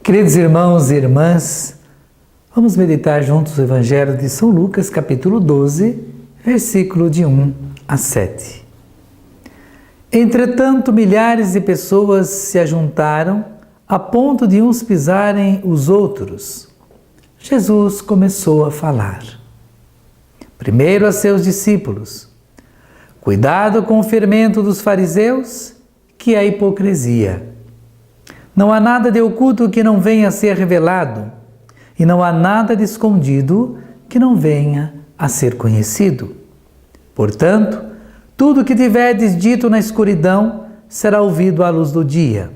Queridos irmãos e irmãs, vamos meditar juntos o Evangelho de São Lucas, capítulo 12, versículo de 1 a 7. Entretanto, milhares de pessoas se ajuntaram a ponto de uns pisarem os outros. Jesus começou a falar. Primeiro a seus discípulos: cuidado com o fermento dos fariseus, que é a hipocrisia. Não há nada de oculto que não venha a ser revelado, e não há nada de escondido que não venha a ser conhecido. Portanto, tudo o que tiverdes dito na escuridão será ouvido à luz do dia,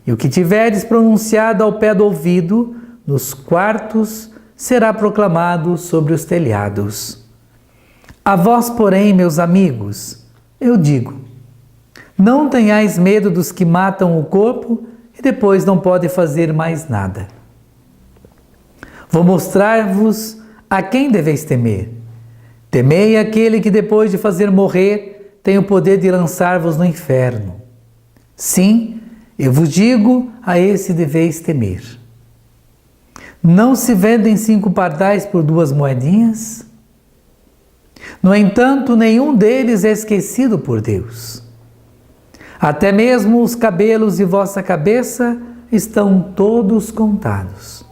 e o que tiverdes pronunciado ao pé do ouvido, nos quartos, será proclamado sobre os telhados. A vós, porém, meus amigos, eu digo: não tenhais medo dos que matam o corpo e depois não podem fazer mais nada. Vou mostrar-vos a quem deveis temer. Temei aquele que depois de fazer morrer tem o poder de lançar-vos no inferno. Sim, eu vos digo, a esse deveis temer. Não se vendem 5 pardais por 2 moedinhas? No entanto, nenhum deles é esquecido por Deus. Até mesmo os cabelos de vossa cabeça estão todos contados.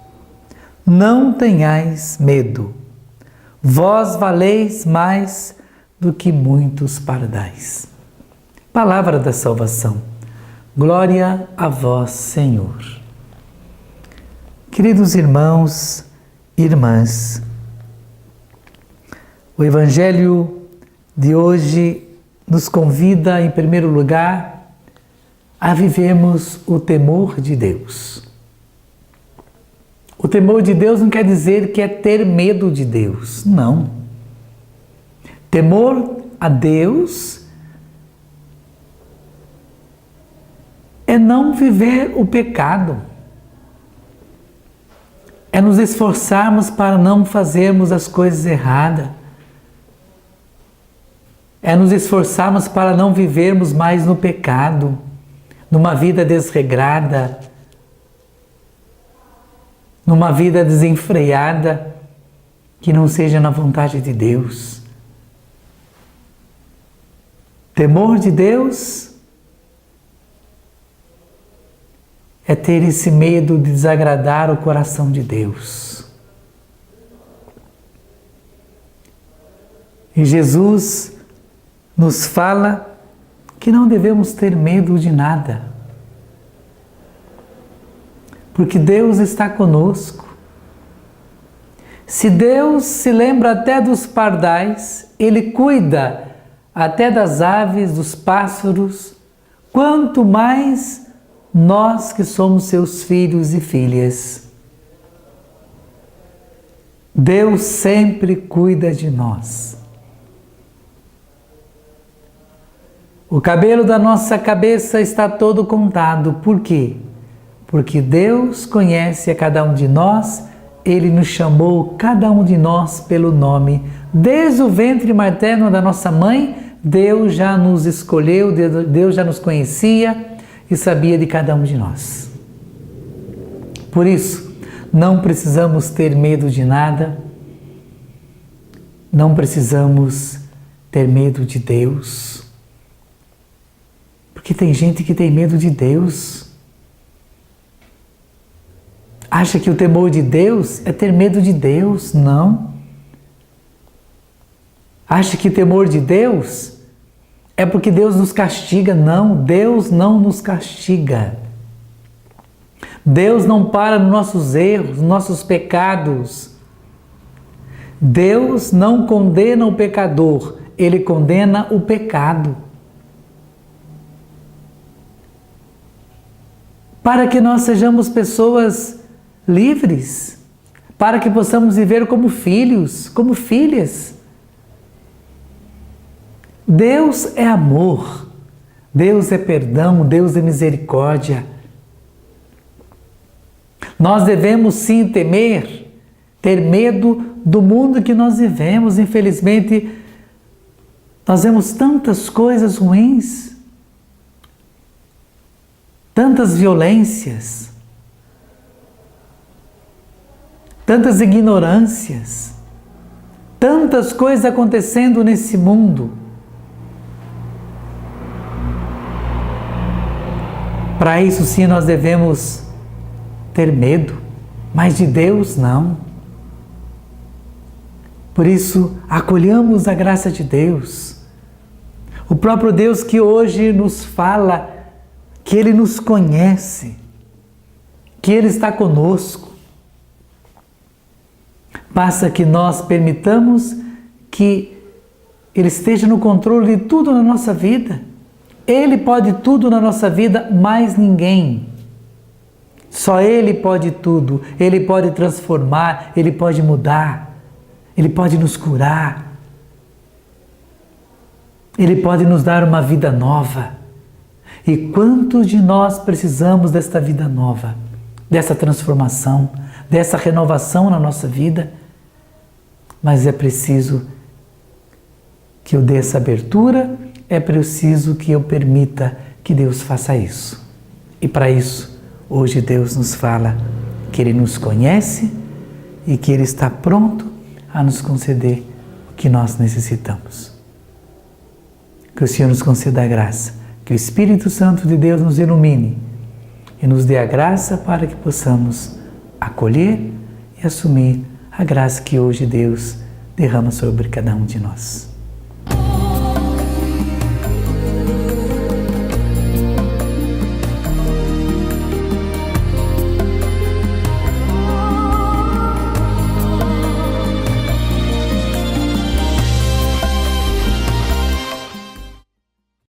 Não tenhais medo. Vós valeis mais do que muitos pardais. Palavra da salvação. Glória a vós, Senhor. Queridos irmãos e irmãs, o Evangelho de hoje nos convida, em primeiro lugar, a vivermos o temor de Deus. O temor de Deus não quer dizer que é ter medo de Deus, não. Temor a Deus é não viver o pecado, é nos esforçarmos para não fazermos as coisas erradas, é nos esforçarmos para não vivermos mais no pecado, numa vida desregrada, numa vida desenfreada, que não seja na vontade de Deus. Temor de Deus é ter esse medo de desagradar o coração de Deus. E Jesus nos fala que não devemos ter medo de nada, porque Deus está conosco. Se Deus se lembra até dos pardais, Ele cuida até das aves, dos pássaros, quanto mais nós que somos seus filhos e filhas. Deus sempre cuida de nós. O cabelo da nossa cabeça está todo contado. Por quê? Porque Deus conhece a cada um de nós, Ele nos chamou cada um de nós pelo nome. Desde o ventre materno da nossa mãe, Deus já nos escolheu, Deus já nos conhecia e sabia de cada um de nós. Por isso, não precisamos ter medo de nada, não precisamos ter medo de Deus. Porque tem gente que tem medo de Deus. Acha que o temor de Deus é ter medo de Deus. Não. Acha que o temor de Deus é porque Deus nos castiga. Não, Deus não nos castiga. Deus não para nos nossos erros, nos nossos pecados. Deus não condena o pecador, Ele condena o pecado. Para que nós sejamos pessoas livres, para que possamos viver como filhos, como filhas. Deus é amor, Deus é perdão, Deus é misericórdia. Nós devemos sim temer, ter medo do mundo que nós vivemos. Infelizmente, nós vemos tantas coisas ruins, tantas violências, tantas ignorâncias, tantas coisas acontecendo nesse mundo. Para isso, sim, nós devemos ter medo, mas de Deus não. Por isso, acolhamos a graça de Deus. O próprio Deus que hoje nos fala que Ele nos conhece, que Ele está conosco. Basta que nós permitamos que Ele esteja no controle de tudo na nossa vida. Ele pode tudo na nossa vida, mais ninguém. Só Ele pode tudo. Ele pode transformar, Ele pode mudar, Ele pode nos curar. Ele pode nos dar uma vida nova. E quantos de nós precisamos desta vida nova, dessa transformação, dessa renovação na nossa vida? Mas é preciso que eu dê essa abertura, é preciso que eu permita que Deus faça isso. E para isso, hoje Deus nos fala que Ele nos conhece e que Ele está pronto a nos conceder o que nós necessitamos. Que o Senhor nos conceda a graça, que o Espírito Santo de Deus nos ilumine e nos dê a graça para que possamos acolher e assumir a graça que hoje Deus derrama sobre cada um de nós.